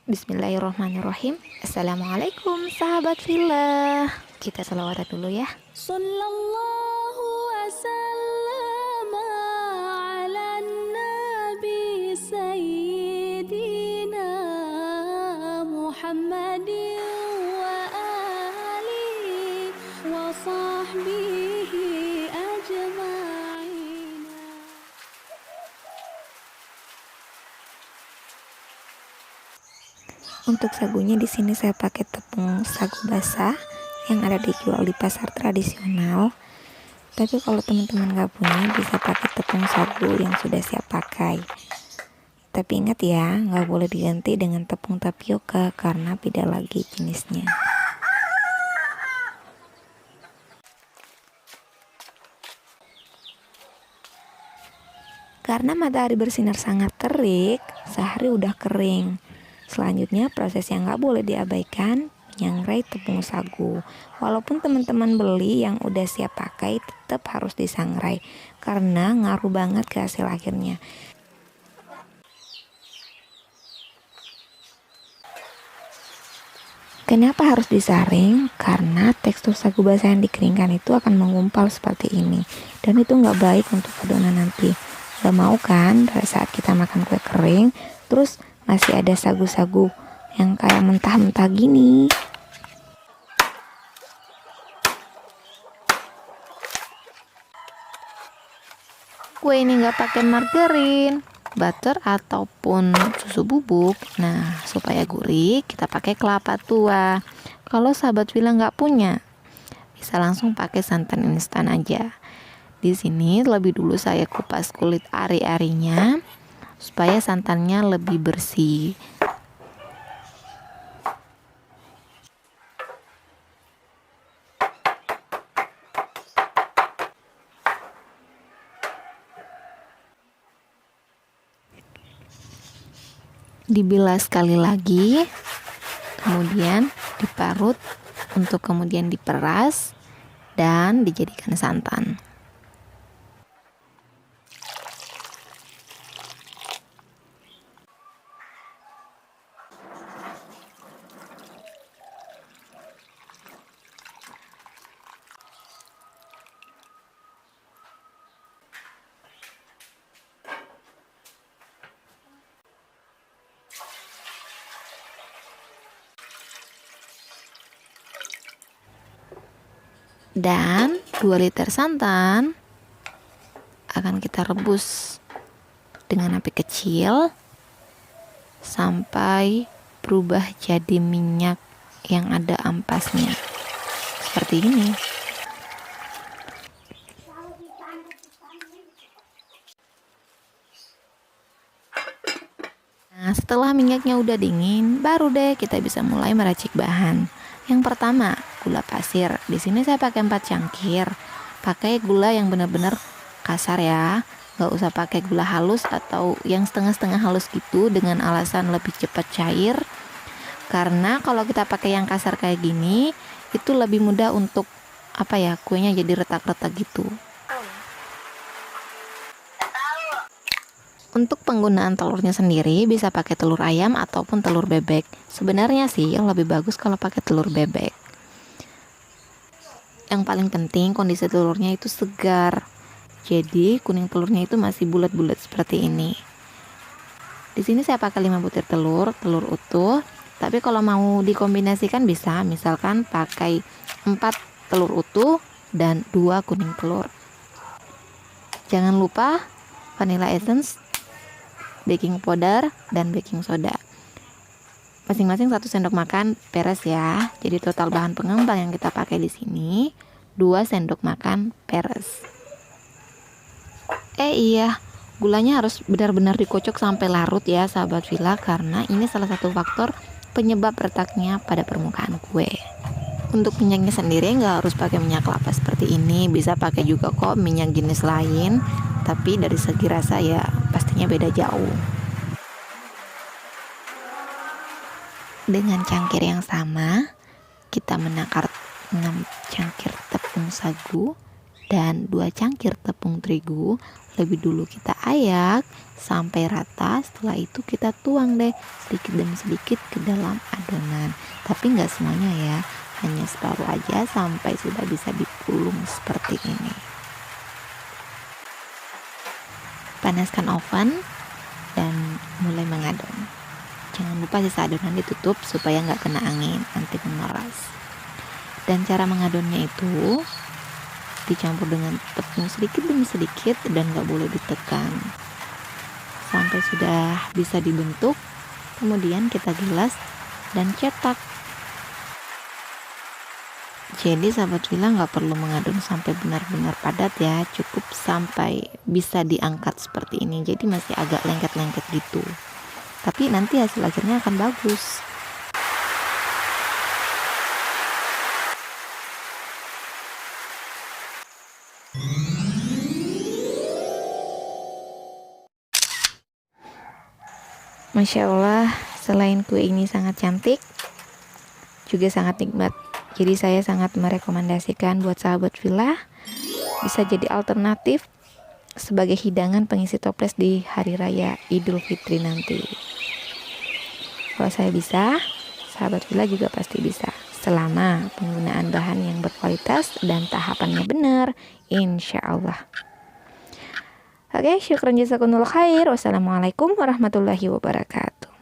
Bismillahirrahmanirrahim. Assalamualaikum sahabat Villa. Kita selawatan dulu ya. Sallallahu wasallam ala nabi sayyidina Muhammadin wa alihi wa sahbihi ajma'in. Untuk sagunya di sini saya pakai tepung sagu basah yang ada dijual di pasar tradisional. Tapi kalau teman-teman nggak punya, bisa pakai tepung sagu yang sudah siap pakai. Tapi ingat ya, nggak boleh diganti dengan tepung tapioka karena beda lagi jenisnya. Karena matahari bersinar sangat terik, sehari udah kering. Selanjutnya proses yang nggak boleh diabaikan, menyangrai tepung sagu. Walaupun teman-teman beli yang udah siap pakai, tetap harus disangrai karena ngaruh banget ke hasil akhirnya. Kenapa harus disaring? Karena tekstur sagu basah yang dikeringkan itu akan mengumpal seperti ini, dan itu nggak baik untuk adonan nanti. Gak mau kan pada saat kita makan kue kering, terus masih ada sagu-sagu yang kayak mentah-mentah gini. Kue ini nggak pakai margarin, butter ataupun susu bubuk. Nah, supaya gurih kita pakai kelapa tua. Kalau sahabat Villa nggak punya, bisa langsung pakai santan instan aja. Di sini lebih dulu saya kupas kulit ari-arinya supaya santannya lebih bersih. Dibilas sekali lagi, kemudian diparut untuk kemudian diperas dan dijadikan santan. Dan 2 liter santan akan kita rebus dengan api kecil sampai berubah jadi minyak yang ada ampasnya seperti ini. Nah, setelah minyaknya udah dingin, baru deh kita bisa mulai meracik bahan. Yang pertama, gula pasir. Di sini saya pakai 4 cangkir. Pakai gula yang benar-benar kasar ya. Nggak usah pakai gula halus atau yang setengah-setengah halus gitu, dengan alasan lebih cepat cair. Karena kalau kita pakai yang kasar kayak gini, itu lebih mudah untuk kuenya jadi retak-retak gitu. Untuk penggunaan telurnya sendiri bisa pakai telur ayam ataupun telur bebek. Sebenarnya sih lebih bagus kalau pakai telur bebek. Yang paling penting kondisi telurnya itu segar. Jadi kuning telurnya itu masih bulat-bulat seperti ini. Di sini saya pakai 5 butir telur utuh. Tapi kalau mau dikombinasikan bisa, misalkan pakai 4 telur utuh dan 2 kuning telur. Jangan lupa vanilla essence, baking powder, dan baking soda. Masing-masing 1 sendok makan peres ya. Jadi total bahan pengembang yang kita pakai di sini 2 sendok makan peres. Iya, gulanya harus benar-benar dikocok sampai larut ya sahabat Villa, karena ini salah satu faktor penyebab retaknya pada permukaan kue. Untuk minyaknya sendiri nggak harus pakai minyak kelapa seperti ini, bisa pakai juga kok minyak jenis lain. Tapi dari segi rasa ya pastinya beda jauh. Dengan cangkir yang sama, kita menakar 6 cangkir tepung sagu Dan 2 cangkir tepung terigu lebih dulu kita ayak sampai rata. Setelah itu kita tuang deh sedikit demi sedikit ke dalam adonan, tapi nggak semuanya ya, hanya separuh aja sampai sudah bisa dipulung seperti ini. Panaskan oven dan mulai mengadon. Jangan lupa sisa adonan ditutup supaya nggak kena angin, nanti memeras. Dan cara mengadonnya itu dicampur dengan tepung sedikit demi sedikit dan nggak boleh ditekan sampai sudah bisa dibentuk. Kemudian kita gilas dan cetak. Jadi sahabat Villa nggak perlu mengadon sampai benar-benar padat ya, cukup sampai bisa diangkat seperti ini. Jadi masih agak lengket-lengket gitu, tapi nanti hasil akhirnya akan bagus. Masya Allah, selain kue ini sangat cantik, juga sangat nikmat. Jadi saya sangat merekomendasikan buat sahabat Villa, bisa jadi alternatif sebagai hidangan pengisi toples di hari raya Idul Fitri nanti. Kalau saya bisa, sahabat Villa juga pasti bisa, selama penggunaan bahan yang berkualitas dan tahapannya benar, insya Allah. Oke, syukran jazakumullah khair. Wassalamualaikum warahmatullahi wabarakatuh.